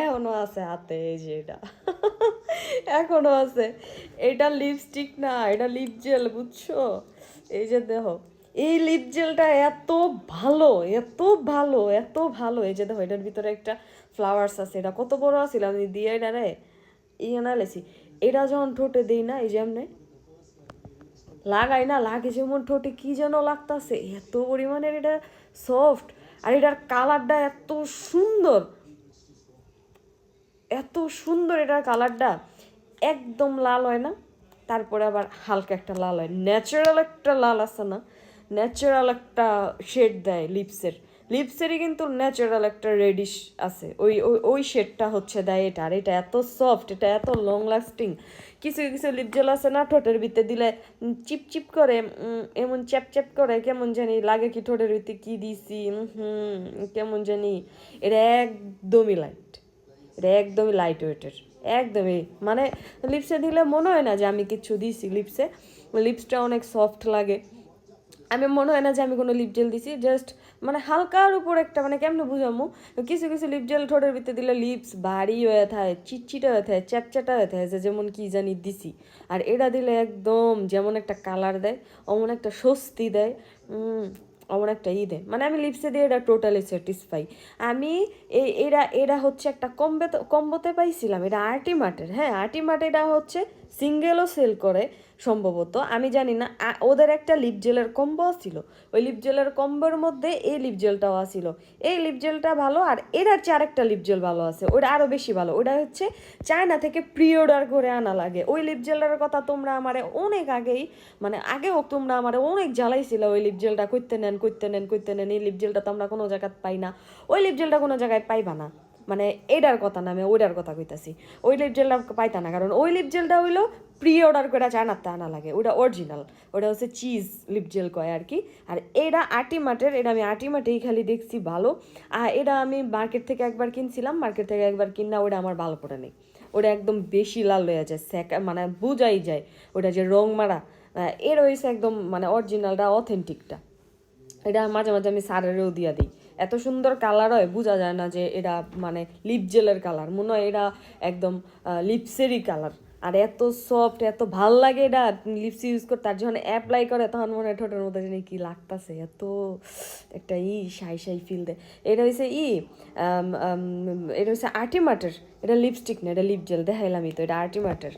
এখনো আছে হাতে, এই যে এটা এখনো আছে। এটা লিপস্টিক না, এটা লিপ জেল, বুঝছো? এই যে দেখো, এই লিপ জেলটা এত ভালো, এত ভালো, এত ভালো। এই যে দেখো, এটার ভিতরে একটা ফ্লাওয়ার্স আছে। এটা কত বড় আছিল, আমি দিয়ে এটা রে না লেছি। এটা যখন ঠোঁটে দিই না, এই যে এমনি লাগাই না, লাগে যেমন ঠোঁটে কি যেন লাগতাছে, এত পরিমাণের এটা সফট। আর এটার কালারটা এত সুন্দর, এত সুন্দর এটার কালারটা, একদম লাল হয় না, তারপরে আবার হালকা একটা লাল হয়, ন্যাচারাল একটা লাল আছে না, ন্যাচারাল একটা শেড দেয় লিপসের। লিপসেরই কিন্তু ন্যাচারাল একটা রেডিশ আছে, ওই ওই ওই শেডটা হচ্ছে দেয় এটা। আর এটা এত সফট, এটা এত লং লাস্টিং। কিছু কিছু লিপ জেল আছে না, ঠোঁটের ভিতরে দিলে চিপ চিপ করে, এমন চ্যাপ চ্যাপ করে, কেমন জানি লাগে, কি ঠোঁটের ভিতরে কি দিছি, কেমন জানি। এটা একদমই লাইট, এটা একদমই লাইট ওয়েটের, একদমই মানে লিপসে দিলে মনে হয় না যে আমি কিছু দিছি লিপসে। লিপসটা অনেক সফট লাগে, আমি মনে হয় না যে আমি কোনো লিপ জেল দিছি, জাস্ট মানে হালকার উপর একটা, মানে কেমনে বুঝামো, কিছু কিছু লিপ জেল ঠোঁটের ভিতরে দিলে লিপস ভারী হয়ে থাকে, চিটচিটা হয়ে থাকে, চ্যাপচ্যাটা হয়ে থাকে, যে যেমন কি জানি দিছি। আর এটা দিলে একদম যেমন একটা কালার দেয়, অমন একটা স্বস্তি দেয়, অমন একটা ই দেয়। মানে আমি লিপসে দিয়ে এটা টোটালি স্যাটিসফাই। আমি এরা এরা হচ্ছে একটা কম্বোতে পাইছিলাম, এটা আর্টিমার্টের, হ্যাঁ আর্টিমার্ট, এটা হচ্ছে সিঙ্গেলও সেল করে সম্ভবত, আমি জানি না। ওদের একটা লিপ জেলের কম্বো ছিল, ওই লিপ জেলের কম্বোর মধ্যে এই লিপ জেলটাও আছিল। এই লিপ জেলটা ভালো, আর এটার চেয়ে আরেকটা লিপ জেল ভালো আছে, ওটা আরও বেশি ভালো। ওটা হচ্ছে চায়না থেকে প্রি অর্ডার করে আনা লাগে। ওই লিপ জেলের কথা তোমরা আমারে অনেক আগেই, মানে আগেও তোমরা আমারে অনেক জ্বালাইছিল, ওই লিপ জেলটা করতে নেন, করতে নেন, করতে নেন। এই লিপ জেলটা তো আমরা কোনো জায়গায় পাই না, ওই লিপ জেলটা কোনো জায়গায় পাইবা না। মানে এটার কথা না, আমি ওইটার কথা কইতাছি। ওই লিপ জেলটা পাইতা না, কারণ ওই লিপ জেলটা হইলো প্রি অর্ডার করে চায়নাতে আনা লাগে, ওটা অরিজিনাল, ওটা হচ্ছে চিজ লিপ জেল কয় আর কি। আর এটা আটিমাটের, এটা আমি আটিমাটেই খালি দেখছি ভালো। আর এটা আমি মার্কেট থেকে একবার কিনছিলাম, মার্কেট থেকে একবার কিনা, ওটা আমার ভালো পড়ে নেই। ওটা একদম বেশি লাল হয়ে যায়, মানে বুঝাই যায় ওটা যে রং মারা। এর হয়েছে একদম মানে অরিজিনালটা, অথেন্টিকটা। এটা মাঝে মাঝে আমি সারেরও দিয়া দিই, এত সুন্দর কালার হয়, বোঝা যায় না যে এটা মানে লিপ জেলের কালার, মনে হয় এটা একদম লিপসেরই কালার। আর এত সফট, এত ভাল লাগে এটা লিপস ইউজ করতে। আর যখন অ্যাপ্লাই করে তখন মনে হয় ঠোঁটের মধ্যে জানি কি লাগতেছে, এত একটা সাই সাই ফিল দেয়। এটা হচ্ছে এটা হচ্ছে আর্টিমাটের, এটা লিপস্টিক না, এটা লিপ জেল, দেখাইলামই তো, এটা আর্টিমাটের।